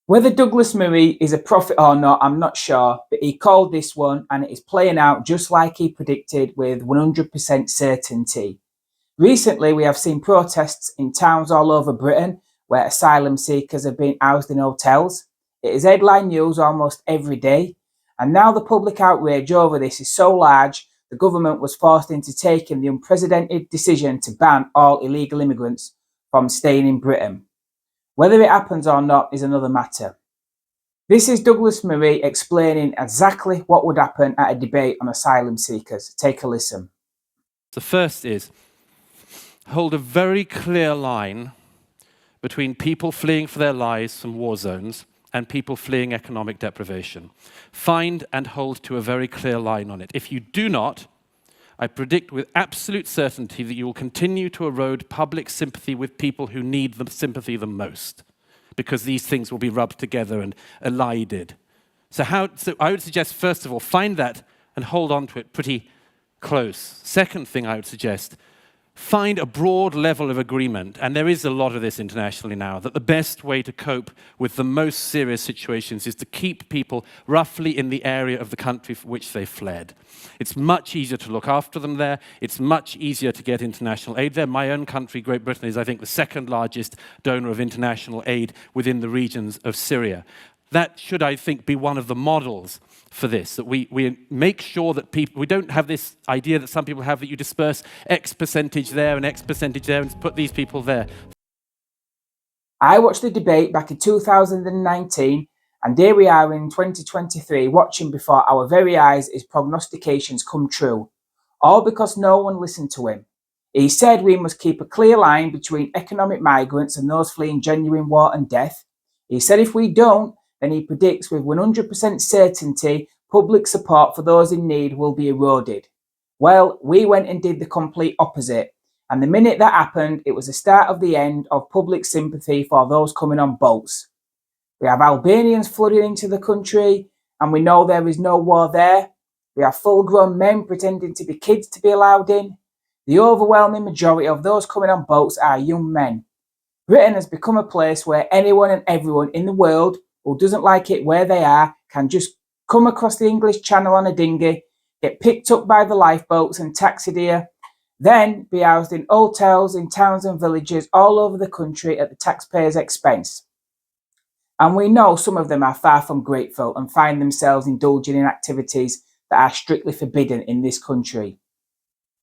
Whether Douglas Murray is a prophet or not, I'm not sure, but he called this one and it is playing out just like he predicted with 100% certainty. Recently, we have seen protests in towns all over Britain where asylum seekers have been housed in hotels. It is headline news almost every day, and now the public outrage over this is so large, the government was forced into taking the unprecedented decision to ban all illegal immigrants from staying in Britain. Whether it happens or not is another matter. This is Douglas Murray explaining exactly what would happen at a debate on asylum seekers. Take a listen. The first is hold a very clear line between people fleeing for their lives from war zones and people fleeing economic deprivation. Find and hold to a very clear line on it. If you do not, I predict with absolute certainty that you will continue to erode public sympathy with people who need the sympathy the most, because these things will be rubbed together and elided. So I would suggest, first of all, find that and hold on to it pretty close. Second thing I would suggest, find a broad level of agreement, and there is a lot of this internationally now, that the best way to cope with the most serious situations is to keep people roughly in the area of the country for which they fled. It's much easier to look after them there. It's much easier to get international aid there. My own country, Great Britain, is, I think, the second largest donor of international aid within the regions of Syria. That should, I think, be one of the models for this, that we make sure that we don't have this idea that some people have that you disperse X percentage there and X percentage there and put these people there. I watched the debate back in 2019, and here we are in 2023 watching before our very eyes his prognostications come true, all because no one listened to him. He said we must keep a clear line between economic migrants and those fleeing genuine war and death. He said if we don't, then he predicts with 100% certainty public support for those in need will be eroded. Well, we went and did the complete opposite. And the minute that happened, it was the start of the end of public sympathy for those coming on boats. We have Albanians flooding into the country, and we know there is no war there. We have full-grown men pretending to be kids to be allowed in. The overwhelming majority of those coming on boats are young men. Britain has become a place where anyone and everyone in the world who doesn't like it where they are can just come across the English Channel on a dinghy, get picked up by the lifeboats and taxied here, then be housed in hotels in towns and villages all over the country at the taxpayers' expense. And we know some of them are far from grateful and find themselves indulging in activities that are strictly forbidden in this country.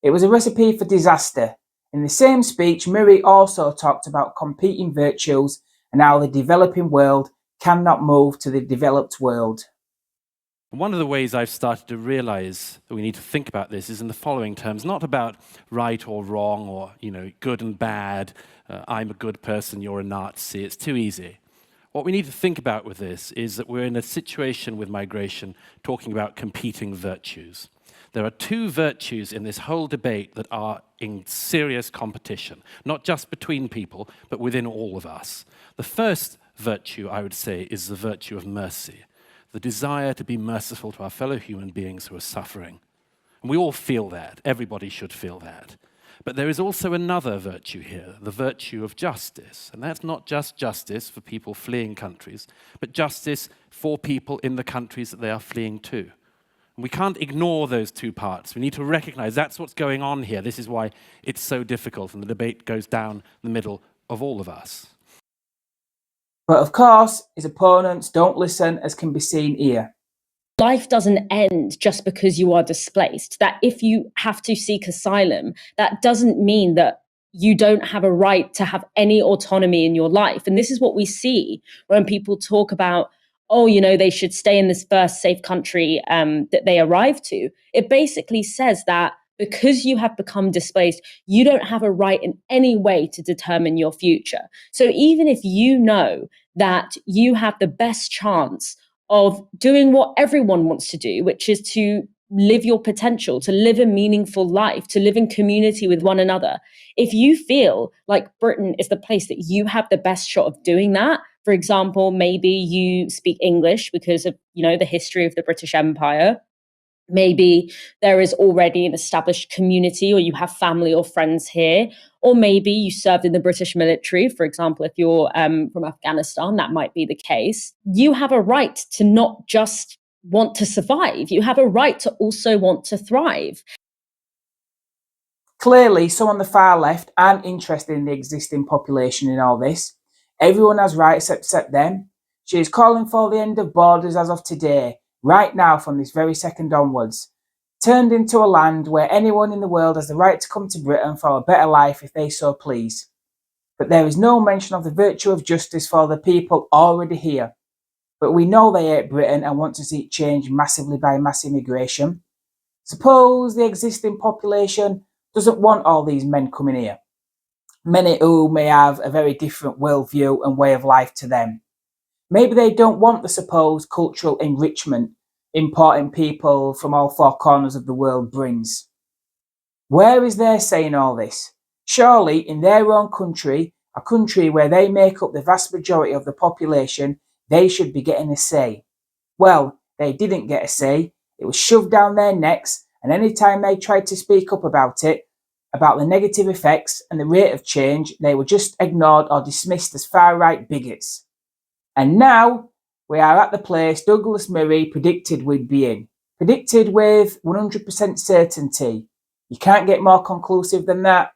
It was a recipe for disaster. In the same speech, Murray also talked about competing virtues and how the developing world cannot move to the developed world. One of the ways I've started to realize that we need to think about this is in the following terms, not about right or wrong or, good and bad. I'm a good person, you're a Nazi. It's too easy. What we need to think about with this is that we're in a situation with migration talking about competing virtues. There are two virtues in this whole debate that are in serious competition, not just between people, but within all of us. The first virtue, I would say, is the virtue of mercy, the desire to be merciful to our fellow human beings who are suffering. And we all feel that. Everybody should feel that. But there is also another virtue here, the virtue of justice. And that's not just justice for people fleeing countries, but justice for people in the countries that they are fleeing to. And we can't ignore those two parts. We need to recognize that's what's going on here. This is why it's so difficult, and the debate goes down the middle of all of us. But of course, his opponents don't listen, as can be seen here. Life doesn't end just because you are displaced. That if you have to seek asylum, that doesn't mean that you don't have a right to have any autonomy in your life. And this is what we see when people talk about, they should stay in this first safe country that they arrive to. It basically says that because you have become displaced, you don't have a right in any way to determine your future. So even if you know that you have the best chance of doing what everyone wants to do, which is to live your potential, to live a meaningful life, to live in community with one another, if you feel like Britain is the place that you have the best shot of doing that, for example, maybe you speak English because of, the history of the British Empire, Maybe there is already an established community, or you have family or friends here, or maybe you served in the British military. For example, if you're from Afghanistan, that might be the case. You have a right to not just want to survive, you have a right to also want to thrive. Clearly, some on the far left aren't interested in the existing population in all this. Everyone has rights except them. She is calling for the end of borders as of today, right now from this very second onwards, turned into a land where anyone in the world has the right to come to Britain for a better life if they so please. But there is no mention of the virtue of justice for the people already here. But we know they hate Britain and want to see it changed massively by mass immigration. Suppose the existing population doesn't want all these men coming here, many who may have a very different worldview and way of life to them. Maybe they don't want the supposed cultural enrichment importing people from all four corners of the world brings. Where is their say in all this? Surely in their own country, a country where they make up the vast majority of the population, they should be getting a say. Well, they didn't get a say. It was shoved down their necks, and any time they tried to speak up about it, about the negative effects and the rate of change, they were just ignored or dismissed as far-right bigots. And now we are at the place Douglas Murray predicted we'd be in. Predicted with 100% certainty. You can't get more conclusive than that.